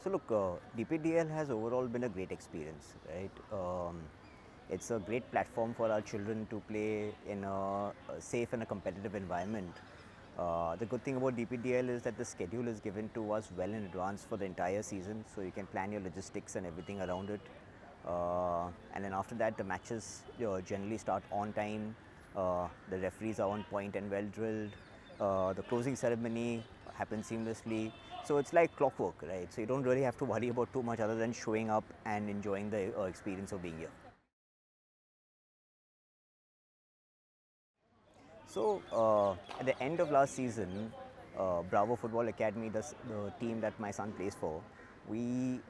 So look, DPDL has overall been a great experience, right? It's a great platform for our children to play in a safe and a competitive environment. The good thing about DPDL is that the schedule is given to us well in advance for the entire season, so you can plan your logistics and everything around it. And then after that, the matches generally start on time. The referees are on point and well drilled. The closing ceremony happens seamlessly. So it's like clockwork, right? So you don't really have to worry about too much other than showing up and enjoying the experience of being here. So at the end of last season, Bravo Football Academy, the team that my son plays for, we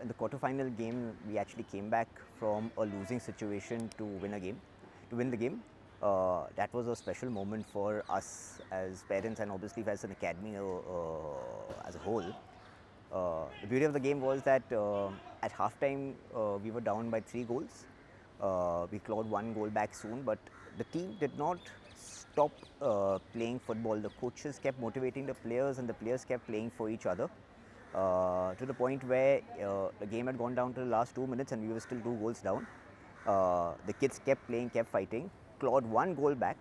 in the quarterfinal game we actually came back from a losing situation to win a game, to win the game. That was a special moment for us as parents and obviously as an academy as a whole. The beauty of the game was that at halftime we were down by 3 goals. We clawed 1 goal back soon, but the team did not stop playing football. The coaches kept motivating the players, and the players kept playing for each other to the point where the game had gone down to the last 2 minutes, and we were still 2 goals down. The kids kept playing, kept fighting, clawed 1 goal back,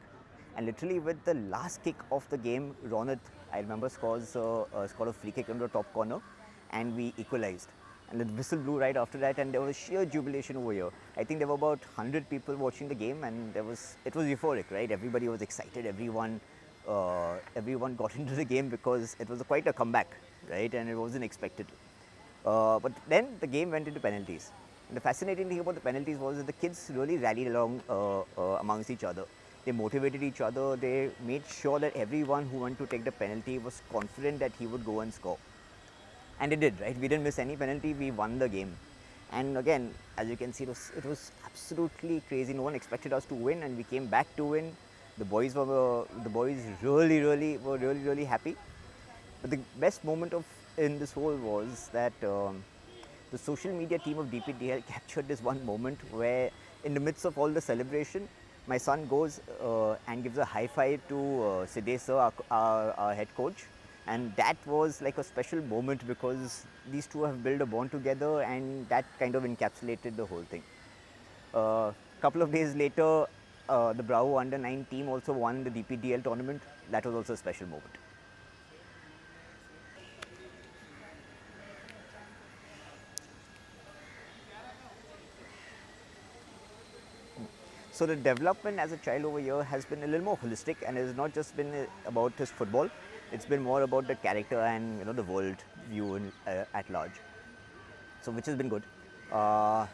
and literally with the last kick of the game, Ronit, I remember, scored a free kick in the top corner, and we equalized. And the whistle blew right after that, and there was sheer jubilation over here. I think there were about 100 people watching the game, and it was euphoric, right? Everybody was excited. Everyone got into the game because it was quite a comeback, right? And it wasn't expected. But then the game went into penalties. And the fascinating thing about the penalties was that the kids really rallied along amongst each other. They motivated each other. They made sure that everyone who wanted to take the penalty was confident that he would go and score. And it did, right? We didn't miss any penalty. We won the game. And again, as you can see, it was absolutely crazy. No one expected us to win, and we came back to win. The boys really happy. But the best moment in this whole was that the social media team of DPDL captured this one moment where, in the midst of all the celebration, my son goes and gives a high five to Siddesh sir, our head coach. And that was like a special moment because these two have built a bond together, and that kind of encapsulated the whole thing. A couple of days later, the Bravo Under 9 team also won the DPDL tournament. That was also a special moment. So the development as a child over here has been a little more holistic, and it has not just been about his football. It's been more about the character and the world view at large. So which has been good. Uh,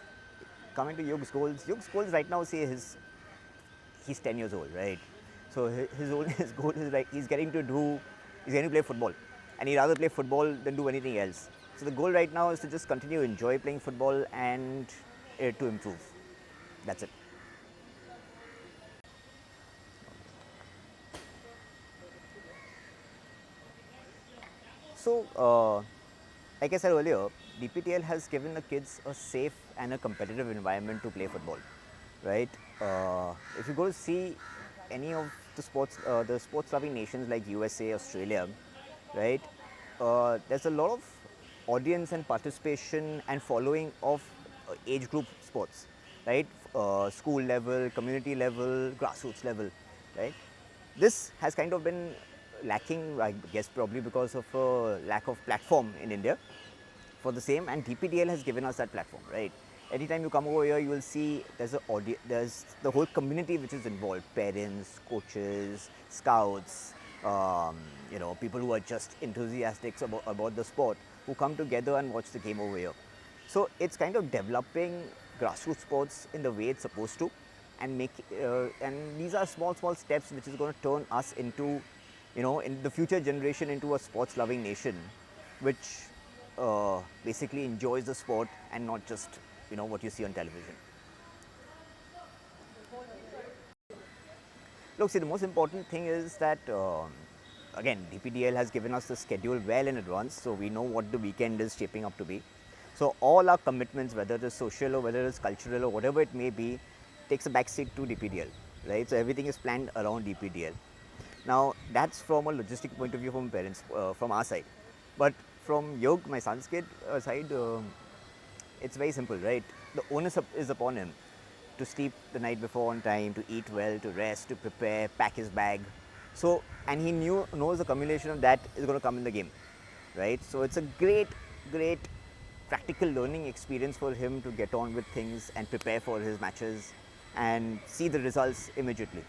Coming to Yug's goals right now, say he's 10 years old, right? So his goal is like he's getting to play football, and he'd rather play football than do anything else. So the goal right now is to just continue to enjoy playing football and to improve. That's it. So, like I said earlier, DPTL has given the kids a safe and a competitive environment to play football, right? If you go to see any of the sports-loving nations like USA, Australia, right? There's a lot of audience and participation and following of age group sports, right? School level, community level, grassroots level, right? This has kind of been lacking, I guess, probably because of a lack of platform in India for the same, and DPDL has given us that platform, right? Anytime you come over here, you will see there's the whole community which is involved: parents, coaches, scouts, people who are just enthusiastic about the sport, who come together and watch the game over here. So it's kind of developing grassroots sports in the way it's supposed to, and these are small steps which is going to turn us into, in the future generation, into a sports loving nation, which basically enjoys the sport and not just what you see on television. Look, see, the most important thing is that again, DPDL has given us the schedule well in advance, so we know what the weekend is shaping up to be. So all our commitments, whether it is social or whether it is cultural or whatever it may be, takes a backseat to DPDL, right? So everything is planned around DPDL. Now that's from a logistic point of view from parents, from our side. But from Yog, my son's kid side, it's very simple, right? The onus is upon him to sleep the night before on time, to eat well, to rest, to prepare, pack his bag. So, and he knows the accumulation of that is going to come in the game, right? So it's a great practical learning experience for him to get on with things and prepare for his matches and see the results immediately.